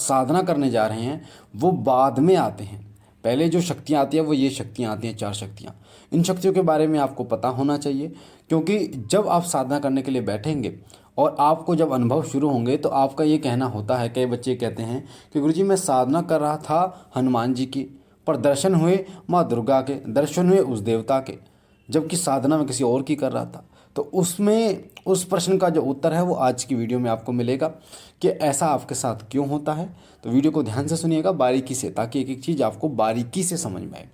साधना करने जा रहे हैं वो बाद में आते हैं। पहले जो शक्तियाँ आती हैं वो ये शक्तियाँ आती हैं, 4 शक्तियाँ। इन शक्तियों के बारे में आपको पता होना चाहिए, क्योंकि जब आप साधना करने के लिए बैठेंगे और आपको जब अनुभव शुरू होंगे तो आपका ये कहना होता है, कई बच्चे कहते हैं कि गुरुजी मैं साधना कर रहा था हनुमान जी की, पर दर्शन हुए माँ दुर्गा के, दर्शन हुए उस देवता के, जबकि साधना में किसी और की कर रहा था। तो उसमें उस प्रश्न का जो उत्तर है वो आज की वीडियो में आपको मिलेगा कि ऐसा आपके साथ क्यों होता है। तो वीडियो को ध्यान से सुनिएगा बारीकी से, ताकि एक एक चीज़ आपको बारीकी से समझ में आए।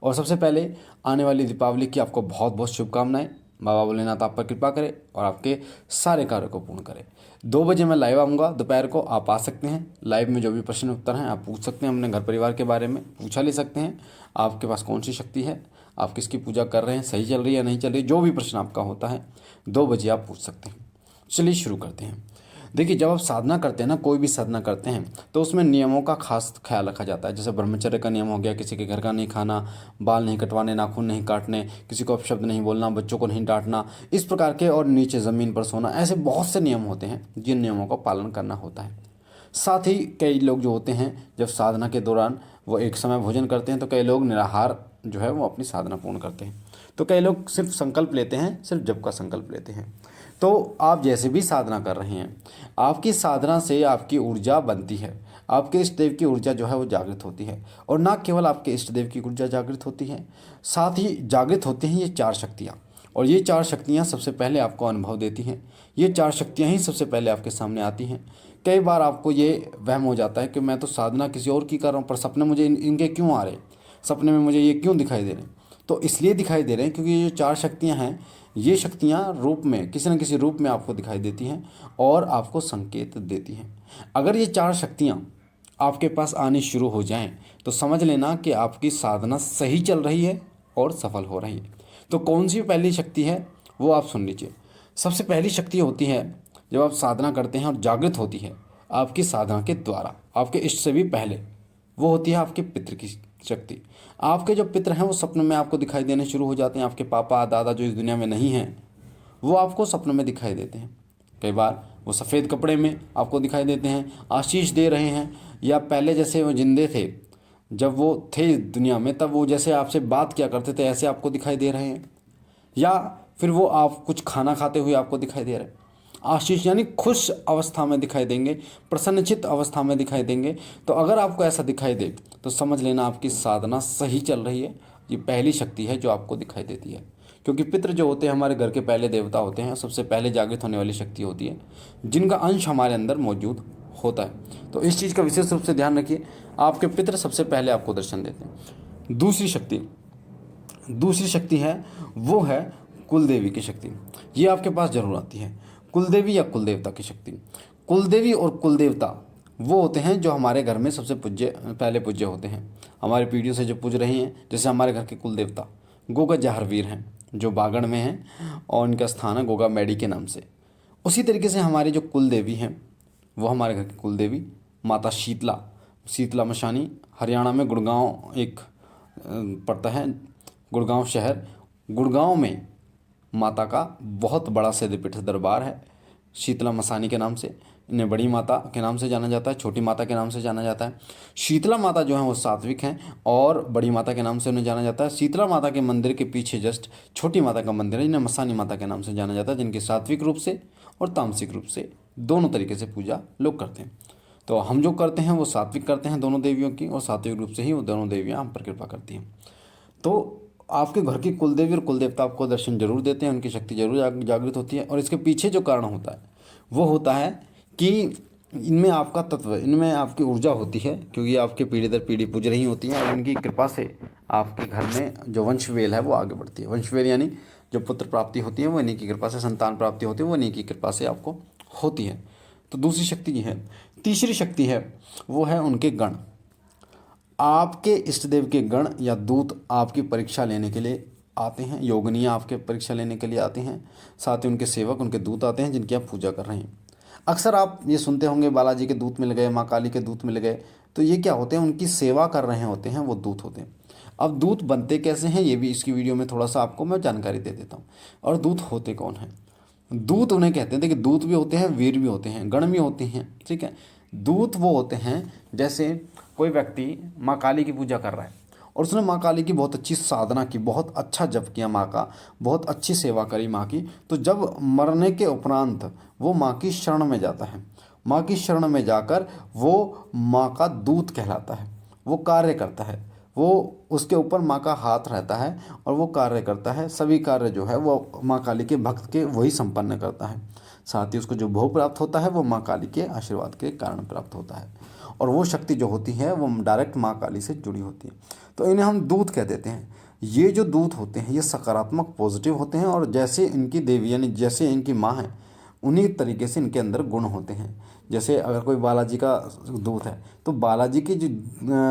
और सबसे पहले आने वाली दीपावली की आपको बहुत बहुत शुभकामनाएं। बाबा भोलेनाथ आप पर कृपा करे और आपके सारे कार्यों को पूर्ण करे। 2 बजे मैं लाइव आऊँगा दोपहर को, आप आ सकते हैं। लाइव में जो भी प्रश्न उत्तर हैं आप पूछ सकते हैं, अपने घर परिवार के बारे में पूछा ले सकते हैं। आपके पास कौन सी शक्ति है, आप किसकी पूजा कर रहे हैं, सही चल रही है या नहीं चल रही, जो भी प्रश्न आपका होता है 2 बजे आप पूछ सकते हैं। चलिए शुरू करते हैं। देखिए, जब आप साधना करते हैं ना, कोई भी साधना करते हैं तो उसमें नियमों का खास ख्याल रखा जाता है। जैसे ब्रह्मचर्य का नियम हो गया, किसी के घर का नहीं खाना, बाल नहीं कटवाने, नाखून नहीं काटने, किसी को अपशब्द नहीं बोलना, बच्चों को नहीं डांटना, इस प्रकार के, और नीचे ज़मीन पर सोना, ऐसे बहुत से नियम होते हैं जिन नियमों का पालन करना होता है। साथ ही कई लोग जो होते हैं जब साधना के दौरान वो एक समय भोजन करते हैं, तो कई लोग निराहार जो है वो अपनी साधना पूर्ण करते हैं। तो कई लोग सिर्फ संकल्प लेते हैं, सिर्फ जप का संकल्प लेते हैं। तो आप जैसे भी साधना कर रहे हैं, आपकी साधना से आपकी ऊर्जा बनती है, आपके इष्ट देव की ऊर्जा जो है वो जागृत होती है। और ना केवल आपके इष्ट देव की ऊर्जा जागृत होती है, साथ ही जागृत होती हैं ये 4 शक्तियाँ। और ये 4 शक्तियाँ सबसे पहले आपको अनुभव देती हैं। ये 4 शक्तियाँ ही सबसे पहले आपके सामने आती हैं। कई बार आपको ये वहम हो जाता है कि मैं तो साधना किसी और की कर रहा हूँ, पर सपने मुझे इनके क्यों आ रहे, सपने में मुझे ये क्यों दिखाई दे रहे हैं। तो इसलिए दिखाई दे रहे हैं क्योंकि ये जो 4 शक्तियाँ हैं, ये शक्तियाँ रूप में, किसी न किसी रूप में आपको दिखाई देती हैं और आपको संकेत देती हैं। अगर ये 4 शक्तियाँ आपके पास आनी शुरू हो जाएं तो समझ लेना कि आपकी साधना सही चल रही है और सफल हो रही है। तो कौन सी पहली शक्ति है वो आप सुन लीजिए। सबसे पहली शक्ति होती है जब आप साधना करते हैं और जागृत होती है आपकी साधना के द्वारा, आपके इष्ट से भी पहले, वो होती है आपके पितृ की शक्ति। आपके जो पितृ हैं वो सपनों में आपको दिखाई देने शुरू हो जाते हैं। आपके पापा दादा जो इस दुनिया में नहीं हैं वो आपको सपनों में दिखाई देते हैं। कई बार वो सफ़ेद कपड़े में आपको दिखाई देते हैं, आशीष दे रहे हैं, या पहले जैसे वो जिंदे थे, जब वो थे दुनिया में तब वो जैसे आपसे बात किया करते थे ऐसे आपको दिखाई दे रहे हैं, या फिर वो आप कुछ खाना खाते हुए आपको दिखाई दे रहे हैं। आशीष यानी खुश अवस्था में दिखाई देंगे, प्रसन्नचित्त अवस्था में दिखाई देंगे। तो अगर आपको ऐसा दिखाई दे तो समझ लेना आपकी साधना सही चल रही है। ये पहली शक्ति है जो आपको दिखाई देती है, क्योंकि पितृ जो होते हैं हमारे घर के पहले देवता होते हैं, सबसे पहले जागृत होने वाली शक्ति होती है, जिनका अंश हमारे अंदर मौजूद होता है। तो इस चीज़ का विशेष रूप से ध्यान रखिए, आपके पितृ सबसे पहले आपको दर्शन देते हैं। दूसरी शक्ति है वो है कुलदेवी की शक्ति। ये आपके पास जरूर आती है, कुलदेवी या कुलदेवता की शक्ति। कुलदेवी और कुलदेवता वो होते हैं जो हमारे घर में सबसे पहले पूज्य होते हैं, हमारे पीढ़ियों से जो पूज रहे हैं। जैसे हमारे घर के कुलदेवता गोगा जाहरवीर हैं जो बागड़ में हैं और उनका स्थान है गोगा मैडी के नाम से। उसी तरीके से हमारी जो कुलदेवी हैं वो हमारे घर की कुलदेवी माता शीतला मशानी, हरियाणा में गुड़गांव एक पड़ता है, गुड़गांव शहर, गुड़गांव में माता का बहुत बड़ा सिद्धपीठ दरबार है शीतला मसानी के नाम से। इन्हें बड़ी माता के नाम से जाना जाता है, छोटी माता के नाम से जाना जाता है। शीतला माता जो है वो सात्विक हैं और बड़ी माता के नाम से उन्हें जाना जाता है। शीतला माता के मंदिर के पीछे जस्ट छोटी माता का मंदिर है, जिन्हें मसानी माता के नाम से जाना जाता है, जिनकी सात्विक रूप से और तामसिक रूप से दोनों तरीके से पूजा लोग करते हैं। तो हम जो करते हैं वो सात्विक करते हैं दोनों देवियों की, और सात्विक रूप से ही वो दोनों देवियाँ हम पर कृपा करती हैं। तो आपके घर की कुलदेवी और कुलदेवता आपको दर्शन जरूर देते हैं, उनकी शक्ति जरूर जागृत होती है। और इसके पीछे जो कारण होता है वो होता है कि इनमें आपका तत्व, इनमें आपकी ऊर्जा होती है, क्योंकि आपके पीढ़ी दर पीढ़ी पूज रही होती हैं और इनकी कृपा से आपके घर में जो वंशवेल है वो आगे बढ़ती है। वंशवेल यानी जो पुत्र प्राप्ति होती है वो इन्हीं की कृपा से, संतान प्राप्ति होती है वो इन्हीं की कृपा से आपको होती है। तो दूसरी शक्ति ये है। तीसरी शक्ति है वो है उनके गण। आपके इष्ट देव के गण या दूत आपकी परीक्षा लेने के लिए आते हैं, योगिनियाँ आपके परीक्षा लेने के लिए आते हैं, साथ ही उनके सेवक, उनके दूत आते हैं जिनकी आप पूजा कर रहे हैं। अक्सर आप ये सुनते होंगे बालाजी के दूत मिल गए, माँ काली के दूत मिल गए। तो ये क्या होते हैं, उनकी सेवा कर रहे होते हैं वो दूत होते हैं। अब दूत बनते कैसे हैं ये भी इसकी वीडियो में थोड़ा सा आपको मैं जानकारी दे देता हूँ। और दूत होते कौन हैं? दूत उन्हें कहते हैं, देखिए दूत भी होते हैं, वीर भी होते हैं, गण भी होते हैं, ठीक है। दूत वो होते हैं, जैसे कोई व्यक्ति माँ काली की पूजा कर रहा है और उसने माँ काली की बहुत अच्छी साधना की, बहुत अच्छा जप किया माँ का, बहुत अच्छी सेवा करी माँ की, तो जब मरने के उपरांत वो माँ की शरण में जाता है, माँ की शरण में जाकर वो माँ का दूत कहलाता है, वो कार्य करता है, वो उसके ऊपर माँ का हाथ रहता है और वो कार्य करता है, सभी कार्य जो है वो माँ काली के भक्त के वही संपन्न करता है। साथ ही उसको जो भोग प्राप्त होता है वो माँ काली के आशीर्वाद के कारण प्राप्त होता है, और वो शक्ति जो होती है वो डायरेक्ट माँ काली से जुड़ी होती है। तो इन्हें हम दूत कह देते हैं। ये जो दूत होते हैं ये सकारात्मक पॉजिटिव होते हैं, और जैसे इनकी देवी यानी जैसे इनकी माँ है उन्हीं तरीके से इनके अंदर गुण होते हैं। जैसे अगर कोई बालाजी का दूत है तो बालाजी के जो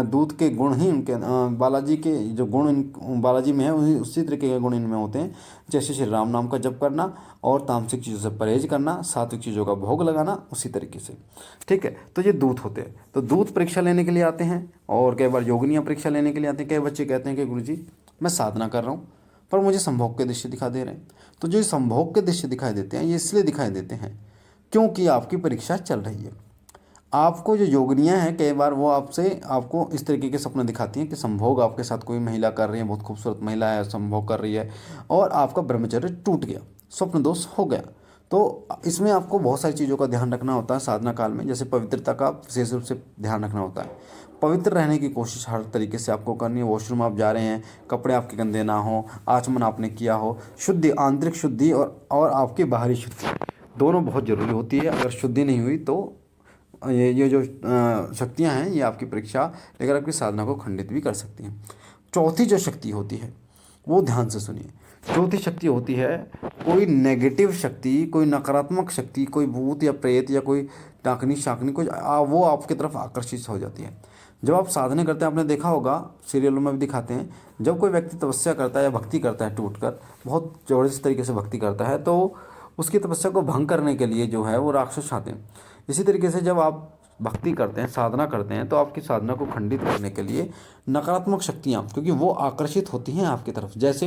दूत के गुण ही उनके बालाजी के जो गुण बालाजी में है उसी तरीके के गुण इनमें होते हैं। जैसे श्री राम नाम का जप करना और तामसिक चीज़ों से परहेज करना, सात्विक चीज़ों का भोग लगाना, उसी तरीके से। ठीक है, तो ये दूत होते हैं। तो दूत परीक्षा लेने के लिए आते हैं और कई बार योगिनियाँ परीक्षा लेने के लिए आते हैं। कई बच्चे कहते हैं कि गुरुजी मैं साधना कर रहा हूँ पर मुझे संभोग के दृश्य दिखा दे रहे हैं। तो जो संभोग के दृश्य दिखाई देते हैं ये इसलिए दिखाई देते हैं क्योंकि आपकी परीक्षा चल रही है। आपको जो योगिनियाँ हैं कई बार वो आपको इस तरीके के सपने दिखाती हैं कि संभोग आपके साथ कोई महिला कर रही है, बहुत खूबसूरत महिला है, संभोग कर रही है और आपका ब्रह्मचर्य टूट गया, स्वप्न दोष हो गया। तो इसमें आपको बहुत सारी चीज़ों का ध्यान रखना होता है साधना काल में। जैसे पवित्रता का विशेष रूप से ध्यान रखना होता है। पवित्र रहने की कोशिश हर तरीके से आपको करनी है। वॉशरूम आप जा रहे हैं, कपड़े आपके गंदे ना हो, आचमन आपने किया हो, शुद्धि, आंतरिक शुद्धि और आपकी बाहरी शुद्धि दोनों बहुत ज़रूरी होती है। अगर शुद्धि नहीं हुई तो ये जो शक्तियाँ हैं ये आपकी परीक्षा लेकर आपकी साधना को खंडित भी कर सकती हैं। चौथी जो शक्ति होती है वो ध्यान से सुनिए। चौथी शक्ति होती है कोई नेगेटिव शक्ति, कोई नकारात्मक शक्ति, कोई भूत या प्रेत या कोई डाकनी शाकनी कोई वो आपकी तरफ आकर्षित हो जाती है। जब आप साधना करते हैं, आपने देखा होगा सीरियलों में भी दिखाते हैं, जब कोई व्यक्ति तपस्या करता है या भक्ति करता है, टूटकर बहुत ज़बरदस्त तरीके से भक्ति करता है, तो उसकी तपस्या को भंग करने के लिए जो है वो राक्षस आते हैं। इसी तरीके से जब आप भक्ति करते हैं, साधना करते हैं, तो आपकी साधना को खंडित करने के लिए नकारात्मक शक्तियाँ, क्योंकि वो आकर्षित होती हैं आपकी तरफ। जैसे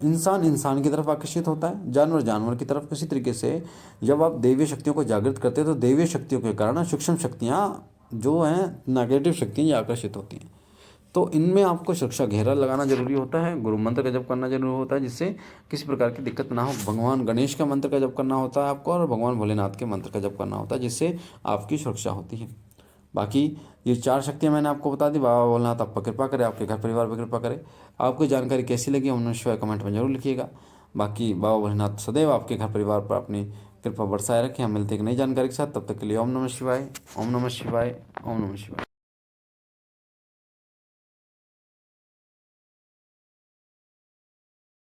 इंसान इंसान की तरफ आकर्षित होता है, जानवर जानवर की तरफ। इसी तरीके से जब आप दैवीय शक्तियों को जागृत करते हैं तो दैवीय शक्तियों के कारण सूक्ष्म शक्तियाँ जो हैं, नेगेटिव शक्तियाँ, ये आकर्षित होती हैं। तो इनमें आपको सुरक्षा घेरा लगाना जरूरी होता है, गुरु मंत्र का जप करना जरूरी होता है जिससे किसी प्रकार की दिक्कत ना हो। भगवान गणेश का मंत्र का जप करना होता है आपको, और भगवान भोलेनाथ के मंत्र का जप करना होता है जिससे आपकी सुरक्षा होती है। बाकी ये 4 शक्तियाँ मैंने आपको बता दी। बाबा भोलेनाथ आप पर कृपा करे, आपके घर परिवार पर कृपा करे। आपको जानकारी कैसी लगी ओम नमः शिवाय कमेंट में जरूर लिखिएगा। बाकी बाबा भोलेनाथ सदैव आपके घर परिवार पर अपनी कृपा बरसाए रखें। हम मिलते हैं एक नई जानकारी के साथ, तब तक के लिए ओम नमः शिवाय, ओम नमः शिवाय, ओम नमः शिवाय।